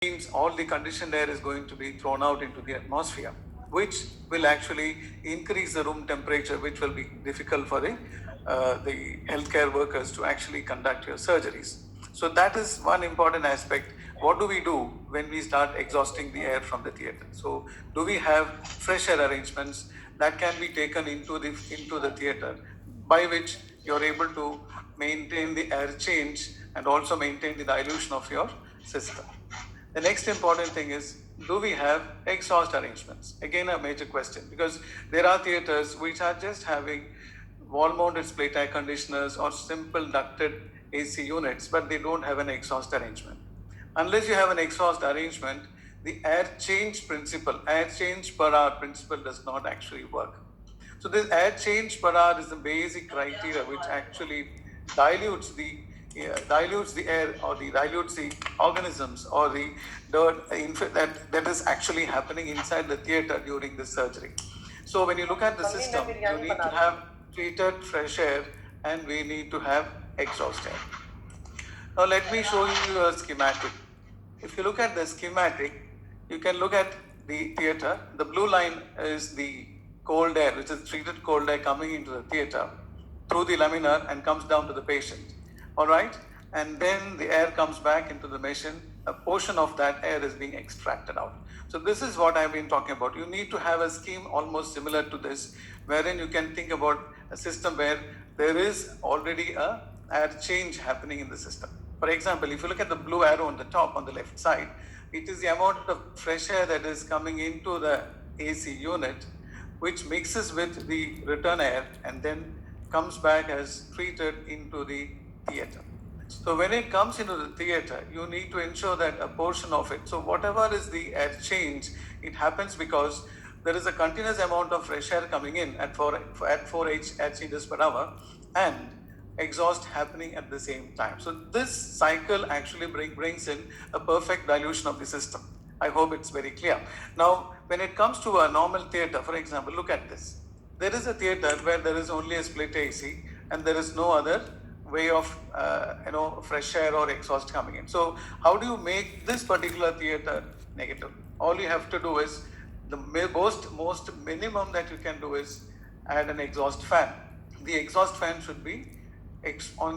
means all the conditioned air is going to be thrown out into the atmosphere, which will actually increase the room temperature, which will be difficult for the healthcare workers to actually conduct your surgeries. So that is one important aspect. What do we do when we start exhausting the air from the theater? So do we have fresh air arrangements that can be taken into the theater, by which you're able to maintain the air change and also maintain the dilution of your system? The next important thing is, do we have exhaust arrangements? Again, a major question, because there are theaters which are just having wall-mounted split air conditioners or simple ducted AC units, but they don't have an exhaust arrangement. Unless you have an exhaust arrangement, the air change per hour principle does not actually work. So this air change per hour is the basic criteria which actually dilutes the dilutes the air, or dilutes the organisms or the dirt that is actually happening inside the theater during the surgery. So when you look at the system, you need to have treated fresh air and we need to have exhaust air. Now let me show you a schematic. If you look at the schematic, you can look at the theater. The blue line is the cold air, which is treated cold air coming into the theater through the laminar and comes down to the patient. All right? And then the air comes back into the machine. A portion of that air is being extracted out. So this is what I've been talking about. You need to have a scheme almost similar to this, wherein you can think about a system where there is already a air change happening in the system. For example, if you look at the blue arrow on the top on the left side, it is the amount of fresh air that is coming into the AC unit, which mixes with the return air and then comes back as treated into the theater. So when it comes into the theater, you need to ensure that a portion of it, so whatever is the air change, it happens because there is a continuous amount of fresh air coming in at 4 air changes per hour, and exhaust happening at the same time. So this cycle actually brings in a perfect dilution of the system. I hope it's very clear. Now, when it comes to a normal theater, for example, look at this. There is a theater where there is only a split AC and there is no other way of fresh air or exhaust coming in. So how do you make this particular theater negative? All you have to do is, the most minimum that you can do is add an exhaust fan. The exhaust fan should be on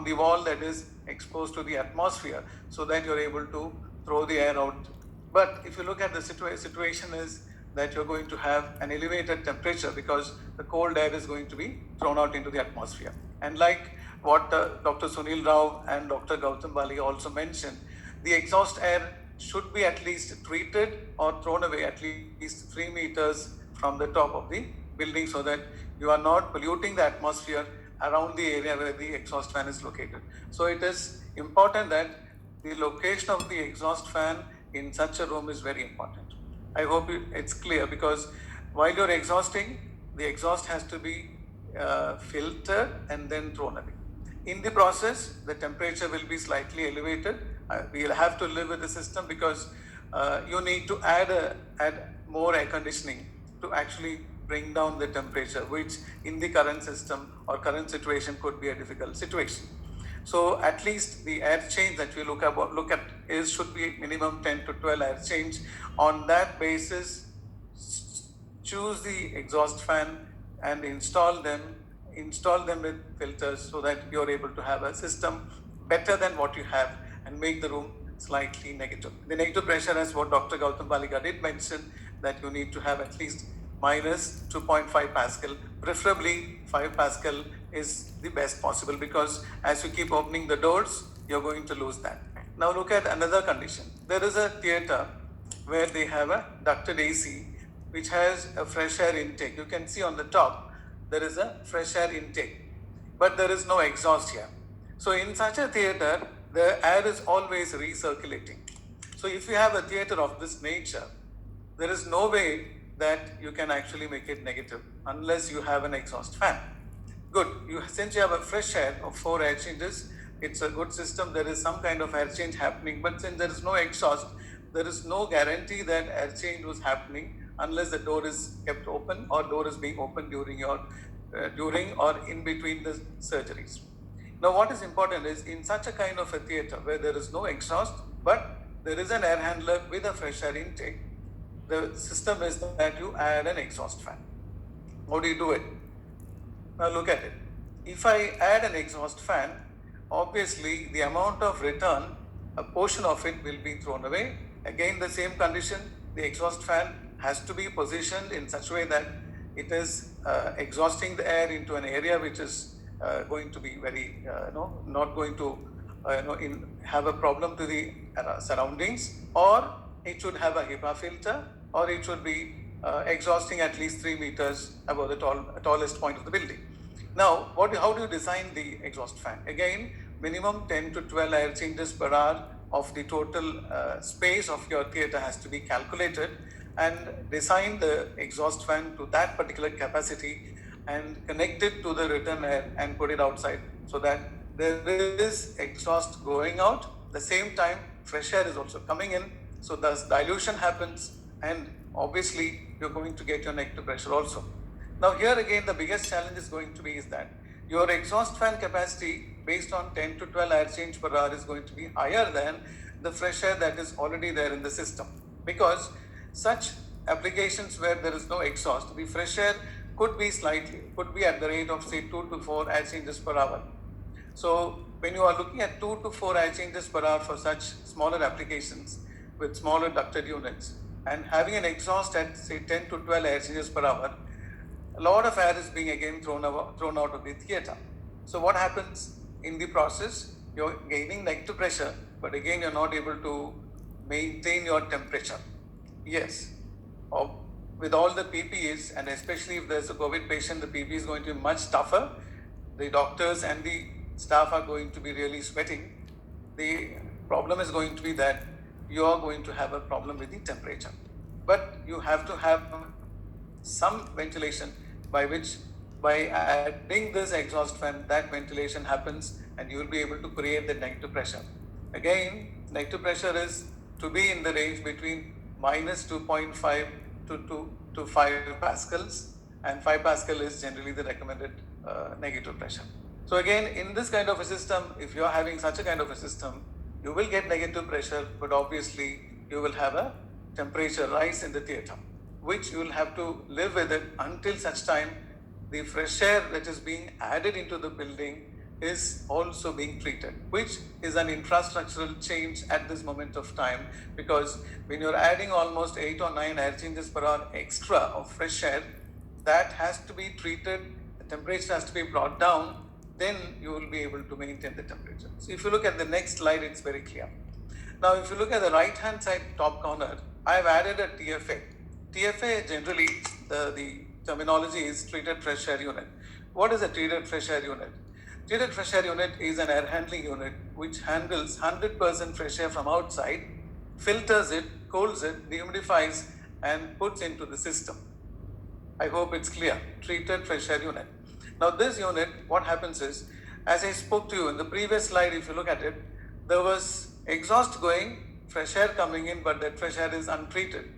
the wall that is exposed to the atmosphere, so that you're able to throw the air out. But if you look at the situation is that you're going to have an elevated temperature because the cold air is going to be thrown out into the atmosphere. And like what Dr. Sunil Rao and Dr. Gautam Bali also mentioned, the exhaust air should be at least treated or thrown away at least 3 meters from the top of the building, so that you are not polluting the atmosphere around the area where the exhaust fan is located. So it is important that the location of the exhaust fan in such a room is very important. I hope it's clear, because while you're exhausting, the exhaust has to be filtered and then thrown away. In the process, the temperature will be slightly elevated. We'll have to live with the system, because you need to add more air conditioning to actually bring down the temperature, which in the current system or current situation could be a difficult situation. So at least the air change that we look at should be minimum 10 to 12 air change. On that basis, choose the exhaust fan and install them with filters, so that you're able to have a system better than what you have and make the room slightly negative. The negative pressure, as what Dr. Gautam Baliga did mention, that you need to have at least minus 2.5 Pascal, preferably 5 Pascal is the best possible, because as you keep opening the doors, you're going to lose that. Now look at another condition. There is a theater where they have a ducted AC, which has a fresh air intake. You can see on the top, there is a fresh air intake, but there is no exhaust here. So in such a theater, the air is always recirculating. So if you have a theater of this nature, there is no way that you can actually make it negative unless you have an exhaust fan. Good. Since you have a fresh air of 4 air changes, it's a good system. There is some kind of air change happening, but since there is no exhaust, there is no guarantee that air change was happening unless the door is kept open or door is being opened during or in between the surgeries. Now, what is important is, in such a kind of a theater where there is no exhaust, but there is an air handler with a fresh air intake, the system is that you add an exhaust fan. How do you do it? Now look at it. If I add an exhaust fan, obviously the amount of return, a portion of it will be thrown away. Again, the same condition, the exhaust fan has to be positioned in such a way that it is exhausting the air into an area which is going to be very, not going to have a problem to the surroundings, or it should have a HEPA filter, or it should be exhausting at least 3 meters above the tallest point of the building. Now, how do you design the exhaust fan? Again, minimum 10 to 12 air changes per hour of the total space of your theatre has to be calculated, and design the exhaust fan to that particular capacity and connect it to the return air and put it outside, so that there is exhaust going out. At the same time, fresh air is also coming in, so thus dilution happens, and obviously you're going to get your negative pressure also. Now here again, the biggest challenge is going to be is that your exhaust fan capacity based on 10 to 12 air change per hour is going to be higher than the fresh air that is already there in the system. Because such applications where there is no exhaust, the fresh air could be at the rate of say 2 to 4 air changes per hour. So when you are looking at 2 to 4 air changes per hour for such smaller applications with smaller ducted units, and having an exhaust at say 10 to 12 air changes per hour, a lot of air is being again thrown out of the theatre. So what happens in the process? You're gaining negative pressure, but again you're not able to maintain your temperature. Yes, with all the PPEs, and especially if there's a COVID patient, the PPE is going to be much tougher. The doctors and the staff are going to be really sweating. The problem is going to be that you are going to have a problem with the temperature. But you have to have some ventilation by adding this exhaust fan, that ventilation happens and you will be able to create the negative pressure. Again, negative pressure is to be in the range between minus 2.5 to 5 pascals, and 5 pascal is generally the recommended negative pressure. So again, in this kind of a system, if you are having such a kind of a system, you will get negative pressure, but obviously you will have a temperature rise in the theatre, which you will have to live with it until such time the fresh air that is being added into the building is also being treated, which is an infrastructural change at this moment of time, because when you're adding almost 8 or 9 air changes per hour extra of fresh air, that has to be treated, the temperature has to be brought down, then you will be able to maintain the temperature. So if you look at the next slide, it's very clear. Now, if you look at the right hand side top corner, I've added a TFA. TFA generally, the terminology is treated fresh air unit. What is a treated fresh air unit? Treated fresh air unit is an air handling unit which handles 100% fresh air from outside, filters it, cools it, dehumidifies and puts into the system. I hope it's clear. Treated fresh air unit. Now this unit, what happens is, as I spoke to you in the previous slide, if you look at it, there was exhaust going, fresh air coming in, but that fresh air is untreated.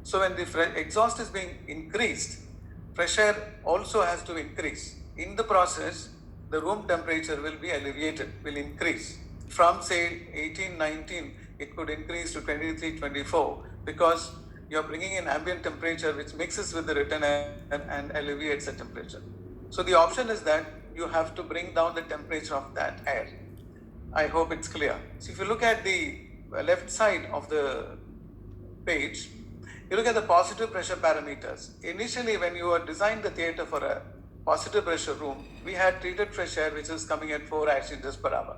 So when the exhaust is being increased, fresh air also has to increase. In the process, the room temperature will be alleviated, will increase. From say 18, 19, it could increase to 23, 24, because you're bringing in ambient temperature which mixes with the return air and alleviates the temperature. So the option is that you have to bring down the temperature of that air. I hope it's clear. So if you look at the left side of the page, you look at the positive pressure parameters. Initially, when you designed the theatre for a positive pressure room, we had treated fresh air which is coming at 4 air changes per hour.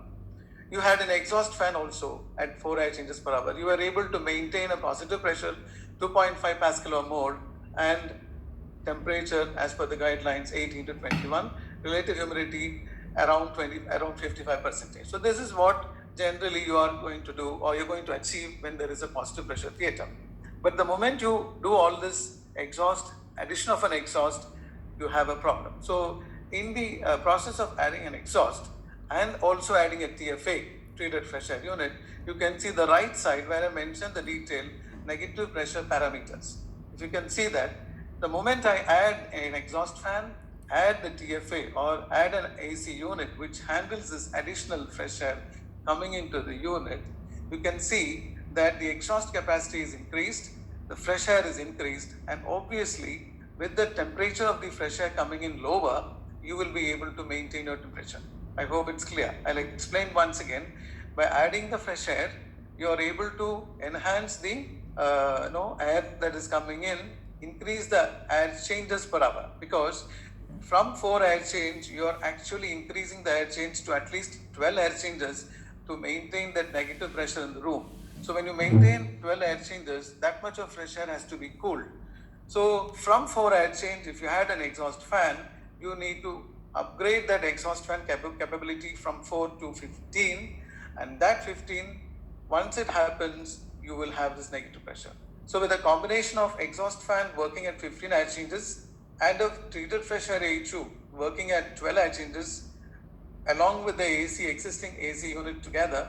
You had an exhaust fan also at 4 air changes per hour. You were able to maintain a positive pressure 2.5 Pascal or more, and temperature as per the guidelines 18 to 21, relative humidity around 55%. So this is what generally you are going to do, or you're going to achieve when there is a positive pressure theatre. But the moment you do all this exhaust, addition of an exhaust, you have a problem. So in the process of adding an exhaust and also adding a TFA, treated fresh air unit, you can see the right side where I mentioned the detailed negative pressure parameters. If you can see that, the moment I add an exhaust fan, add the TFA or add an AC unit which handles this additional fresh air coming into the unit, you can see that the exhaust capacity is increased, the fresh air is increased, and obviously with the temperature of the fresh air coming in lower, you will be able to maintain your temperature. I hope it's clear. I'll explain once again. By adding the fresh air, you are able to enhance the air that is coming in, increase the air changes per hour, because from 4 air change, you are actually increasing the air change to at least 12 air changes to maintain that negative pressure in the room. So when you maintain 12 air changes, that much of fresh air has to be cooled. So from 4 air change, if you had an exhaust fan, you need to upgrade that exhaust fan capability from 4 to 15, and that 15, once it happens, you will have this negative pressure. So with a combination of exhaust fan working at 15 air changes and of treated fresh air AHU working at 12 air changes, along with the existing AC unit together,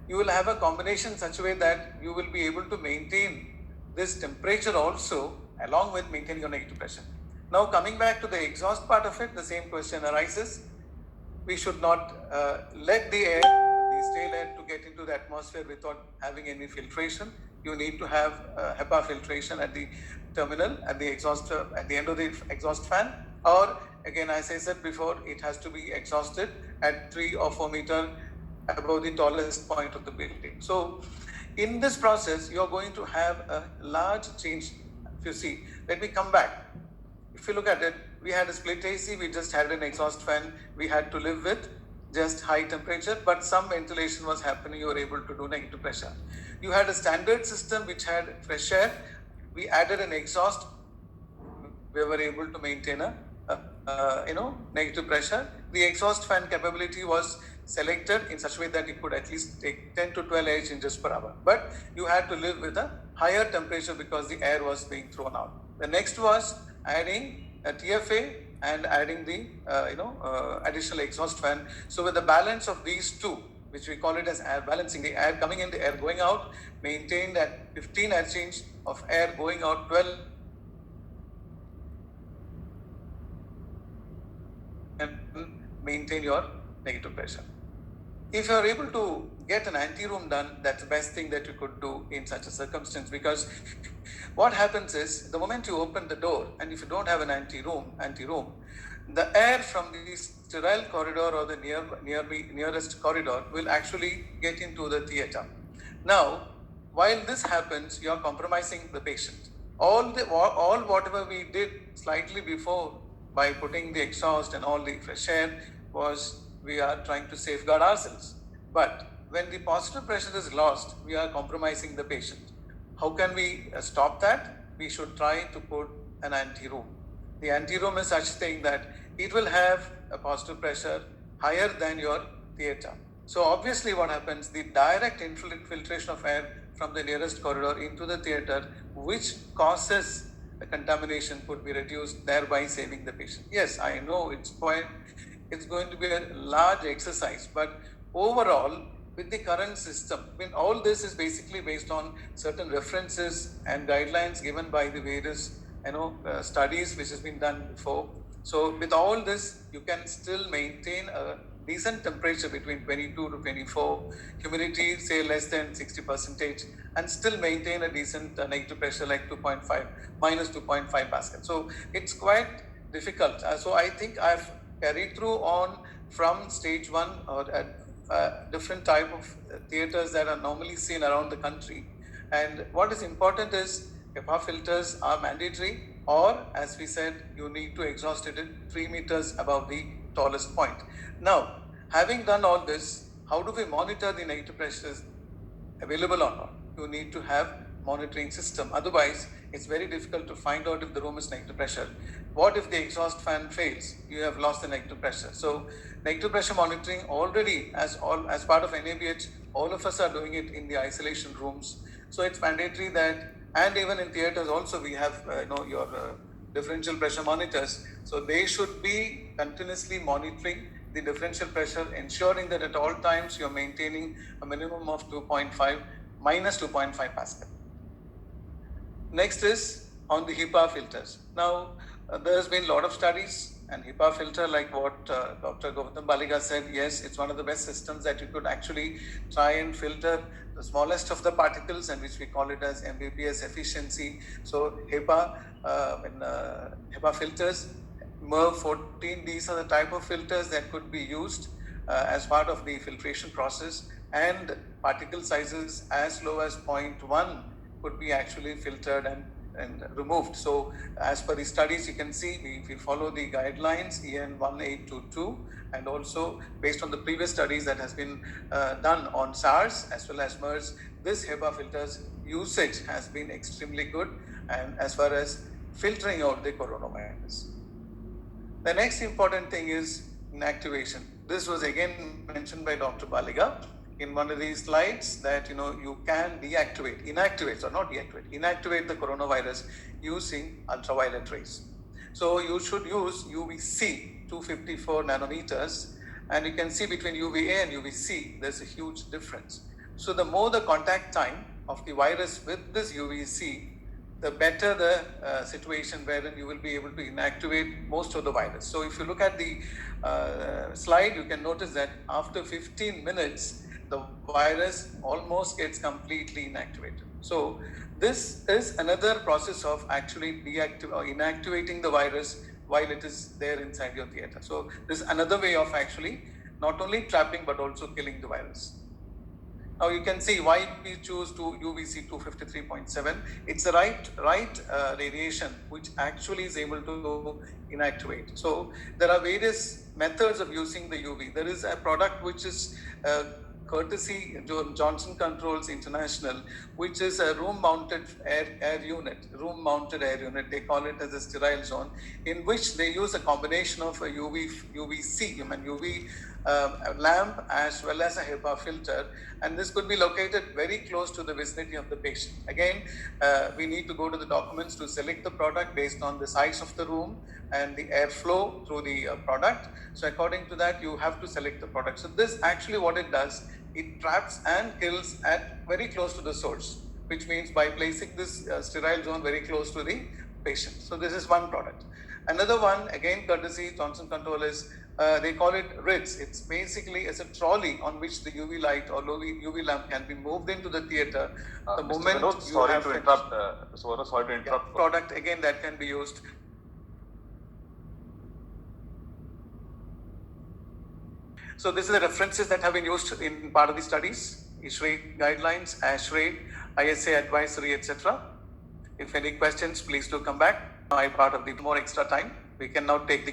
you will have a combination such a way that you will be able to maintain this temperature also along with maintaining your negative pressure. Now coming back to the exhaust part of it, the same question arises. We should not let the air, the stale air, to get into the atmosphere without having any filtration. You need to have HEPA filtration at the terminal, at the exhaust, at the end of the exhaust fan, or again, as I said before, it has to be exhausted at 3 or 4 meters above the tallest point of the building. So in this process, you are going to have a large change. If you see, let me come back. If you look at it, we had a split AC, we just had an exhaust fan, we had to live with just high temperature, but some ventilation was happening, you were able to do negative pressure. You had a standard system which had fresh air, we added an exhaust, we were able to maintain a negative pressure. The exhaust fan capability was selected in such a way that it could at least take 10 to 12 air changes per hour. But you had to live with a higher temperature because the air was being thrown out. The next was adding a TFA and adding the additional exhaust fan. So with the balance of these two, which we call it as air balancing, the air coming in, the air going out, maintained at 15 air change of air going out, 12 and maintain your negative pressure. If you are able to get an anti-room done, that's the best thing that you could do in such a circumstance, because what happens is the moment you open the door, and if you don't have an anti-room, the air from the sterile corridor or the nearest corridor will actually get into the theater. Now, while this happens, you are compromising the patient. All whatever we did slightly before by putting the exhaust and all the fresh air was we are trying to safeguard ourselves. But when the positive pressure is lost, we are compromising the patient. How can we stop that? We should try to put an anti-room. The anti-room is such thing that it will have a positive pressure higher than your theater. So obviously what happens, the direct infiltration of air from the nearest corridor into the theater, which causes a contamination, could be reduced, thereby saving the patient. Yes, I know it's going to be a large exercise, but overall, with the current system, all this is basically based on certain references and guidelines given by the various studies which has been done before. So with all this, you can still maintain a decent temperature between 22 to 24, humidity say less than 60%, and still maintain a decent negative pressure like 2.5, minus 2.5 Pascal. So it's quite difficult. So I think I've carried through on from stage 1 or different type of theaters that are normally seen around the country. And what is important is HEPA filters are mandatory, or as we said, you need to exhaust it 3 meters above the tallest point. Now, having done all this, how do we monitor the negative pressures available or not? You need to have monitoring system. Otherwise, it's very difficult to find out if the room is negative pressure. What if the exhaust fan fails? You have lost the negative pressure. So negative pressure monitoring already, as part of NABH, all of us are doing it in the isolation rooms. So it's mandatory that, and even in theaters also, we have your differential pressure monitors. So they should be continuously monitoring the differential pressure, ensuring that at all times you're maintaining a minimum of 2.5 minus 2.5 Pascal. Next is on the HEPA filters. Now, there has been a lot of studies And HEPA filter, like what Dr. Govindam Baliga said, yes, it's one of the best systems that you could actually try and filter the smallest of the particles, and which we call it as MBBS efficiency. So HEPA, HEPA filters, MERV 14, these are the type of filters that could be used as part of the filtration process, and particle sizes as low as 0.1 could be actually filtered and removed. So as per the studies, you can see we follow the guidelines EN 1822, and also based on the previous studies that has been done on SARS as well as MERS, this HEPA filters usage has been extremely good, and as far as filtering out the coronavirus. The next important thing is inactivation. This was again mentioned by Dr. Baliga in one of these slides, that you can inactivate the coronavirus using ultraviolet rays. So you should use UVC 254 nanometers, and you can see between UVA and UVC there's a huge difference. So the more the contact time of the virus with this UVC, the better the situation wherein you will be able to inactivate most of the virus. So if you look at the slide, you can notice that after 15 minutes, the virus almost gets completely inactivated. So this is another process of actually inactivating the virus while it is there inside your theater. So this is another way of actually not only trapping but also killing the virus. Now you can see why we choose UVC 253.7. It's the right radiation which actually is able to inactivate. So there are various methods of using the UV. There is a product which is courtesy Johnson Controls International, which is a room-mounted air unit. They call it as a sterile zone, in which they use a combination of a UVC, UV lamp as well as a HEPA filter, and this could be located very close to the vicinity of the patient. Again, we need to go to the documents to select the product based on the size of the room and the airflow through the product. So according to that, you have to select the product. So this actually what it does, it traps and kills at very close to the source, which means by placing this sterile zone very close to the patient. So this is one product. Another one, again courtesy Johnson Control, is they call it RIDS. It's basically a trolley on which the UV light or UV lamp can be moved into the theater. The Mr. moment Vinod, you sorry have to interrupt. Mr. Vinod, sorry to interrupt. Product again that can be used. So this is the references that have been used in part of the studies: ISHRAE guidelines, ASHRAE, ISA advisory, etc. If any questions, please do come back. I'm part of the more extra time. We can now take the